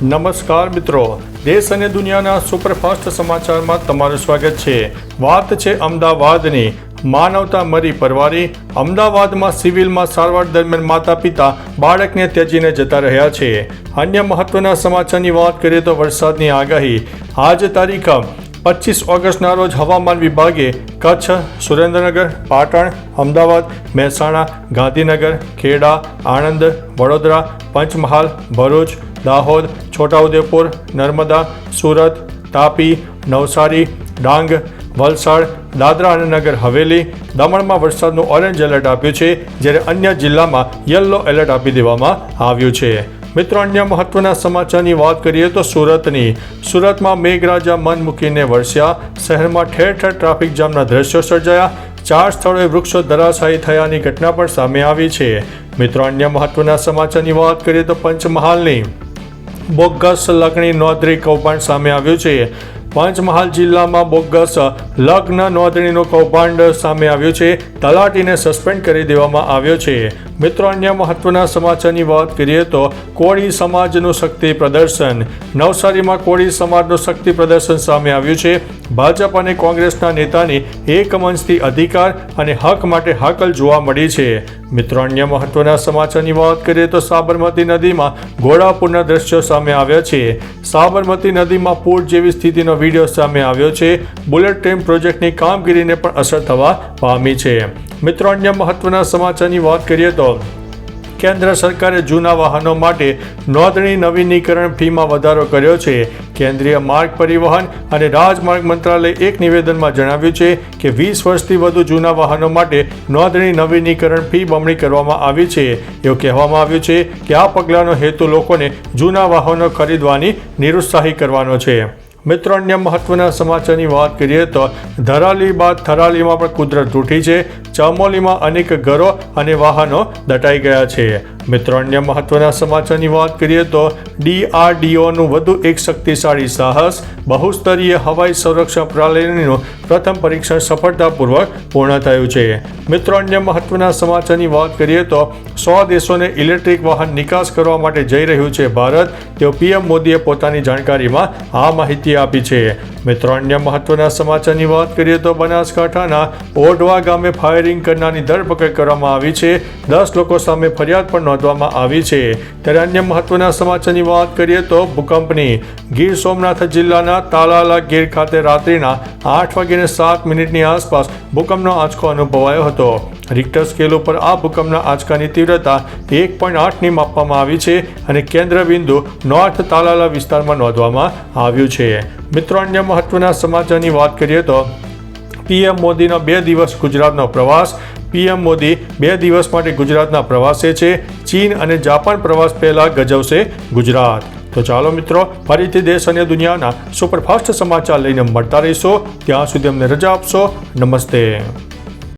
નમસ્કાર મિત્રો, દેશ અને દુનિયાના સુપરફાસ્ટ સમાચારમાં તમારું સ્વાગત છે। વાત છે અમદાવાદની। માનવતા મરી પરવારી। અમદાવાદમાં સિવિલમાં સારવાર દરમિયાન માતા પિતા બાળકને ત્યજીને જતા રહ્યા છે। અન્ય મહત્વના સમાચારની વાત કરીએ તો વરસાદની આગાહી। આજ તારીખ 25 ઓગસ્ટના રોજ હવામાન વિભાગે કચ્છ, સુરેન્દ્રનગર, પાટણ, અમદાવાદ, મહેસાણા, ગાંધીનગર, ખેડા, આણંદ, વડોદરા, પંચમહાલ, ભરૂચ, દાહોદ, છોટાઉદેપુર, નર્મદા, સુરત, તાપી, નવસારી, ડાંગ, વલસાડ, દાદરા અને નગર હવેલી, દમણમાં વરસાદનું ઓરેન્જ એલર્ટ આપ્યું છે, જ્યારે અન્ય જિલ્લામાં યલો એલર્ટ આપી દેવામાં આવ્યું છે। મિત્રો, અન્ય મહત્વના સમાચારની વાત કરીએ તો સુરતની। સુરતમાં મેઘરાજા મન મૂકીને વરસ્યા। શહેરમાં ઠેર ઠેર ટ્રાફિક જામના દ્રશ્યો સર્જાયા। 4 સ્થળોએ વૃક્ષો ધરાશાયી થયાની ઘટના પણ સામે આવી છે। મિત્રો, અન્ય મહત્વના સમાચારની વાત કરીએ તો પંચમહાલની બોગસ લગ્નની નોંધણી કૌભાંડ સામે આવ્યું છે। પંચમહાલ જિલ્લામાં બોગસ લગ્ન નોંધણીનું કૌભાંડ સામે આવ્યું છે। તલાટીને સસ્પેન્ડ કરી દેવામાં આવ્યો છે। મિત્રો, અન્ય મહત્વના સમાચારની વાત કરીએ તો કોળી સમાજનું શક્તિ પ્રદર્શન। નવસારીમાં કોળી સમાજનું શક્તિ પ્રદર્શન સામે આવ્યું છે। ભાજપ અને કોંગ્રેસના નેતાની એક મંચથી અધિકાર અને હક માટે હાકલ જોવા મળી છે। મિત્રો, અન્ય મહત્વના સમાચારની વાત કરીએ તો સાબરમતી નદીમાં ઘોડાપૂરના દ્રશ્યો સામે આવ્યા છે। સાબરમતી નદીમાં પૂર જેવી સ્થિતિનો વિડીયો સામે આવ્યો છે। બુલેટ ટ્રેન પ્રોજેક્ટની કામગીરીને પણ અસર થવા પામી છે। મિત્રો, અન્ય મહત્વના સમાચારની વાત કરીએ તો કેન્દ્ર સરકારે જૂના વાહનો માટે નોંધણી નવીનીકરણ ફીમાં વધારો કર્યો છે। કેન્દ્રીય માર્ગ પરિવહન અને રાજમાર્ગ મંત્રાલયે એક નિવેદનમાં જણાવ્યું છે કે 20 વર્ષથી વધુ જૂના વાહનો માટે નોંધણી નવીનીકરણ ફી બમણી કરવામાં આવી છે। એવું કહેવામાં આવ્યું છે કે આ પગલાંનો હેતુ લોકોને જૂના વાહનો ખરીદવાની નિરુત્સાહી કરવાનો છે। મિત્રો, અન્ય મહત્વના સમાચારની વાત કરીએ તો ધરાલી બાદ થરાલીમાં પણ કુદરત તૂટી છે। ચામોલીમાં અનેક ઘરો અને વાહનો દટાઈ ગયા છે। મિત્રો, અન્ય મહત્વના સમાચારની વાત કરીએ તો DRDOનું વધુ એક શક્તિશાળી સાહસ। બહુસ્તરીય હવાઈ સંરક્ષણ પ્રણાલીનું પ્રથમ પરીક્ષણ સફળતાપૂર્વક પૂર્ણ થયું છે। મિત્રો, અન્ય મહત્વના સમાચારની વાત કરીએ તો 100 દેશોને ઇલેક્ટ્રિક વાહન નિકાસ કરવા માટે જઈ રહ્યું છે ભારત। તેઓ PM મોદીએ પોતાની જાણકારીમાં આ માહિતી આપી છે। મિત્રો, અન્ય મહત્વના સમાચારની વાત કરીએ તો બનાસકાંઠાના ઓઢવા ગામે ફાયરિંગ કરનારની ધરપકડ કરવામાં આવી છે। 10 લોકો સામે ફરિયાદ પણ નોંધવામાં આવી છે। ત્યારે અન્ય મહત્વના સમાચારની વાત કરીએ તો ભૂકંપની। ગીર સોમનાથ જિલ્લાના તાલાલા ગીર ખાતે રાત્રિના 8:07 આસપાસ ભૂકંપનો આંચકો અનુભવાયો હતો। રિક્ટર સ્કેલ ઉપર આ ભૂકંપના આંચકાની તીવ્રતા 1.8ની માપવામાં આવી છે અને કેન્દ્ર બિંદુ નોર્થ તાલાલા વિસ્તારમાં નોંધવામાં આવ્યું છે। મિત્રો, અન્ય મહત્વના સમાચારની વાત કરીએ તો PM મોદીનો 2 દિવસ ગુજરાતનો પ્રવાસ। PM મોદી 2 દિવસ માટે ગુજરાતના પ્રવાસે છે। ચીન અને જાપાન પ્રવાસ પહેલા ગજવશે ગુજરાત। તો ચાલો મિત્રો, ફરીથી દેશ અને દુનિયાના સુપરફાસ્ટ સમાચાર લઈને મળતા રહીશો। ત્યાં સુધી અમને રજા આપશો। નમસ્તે।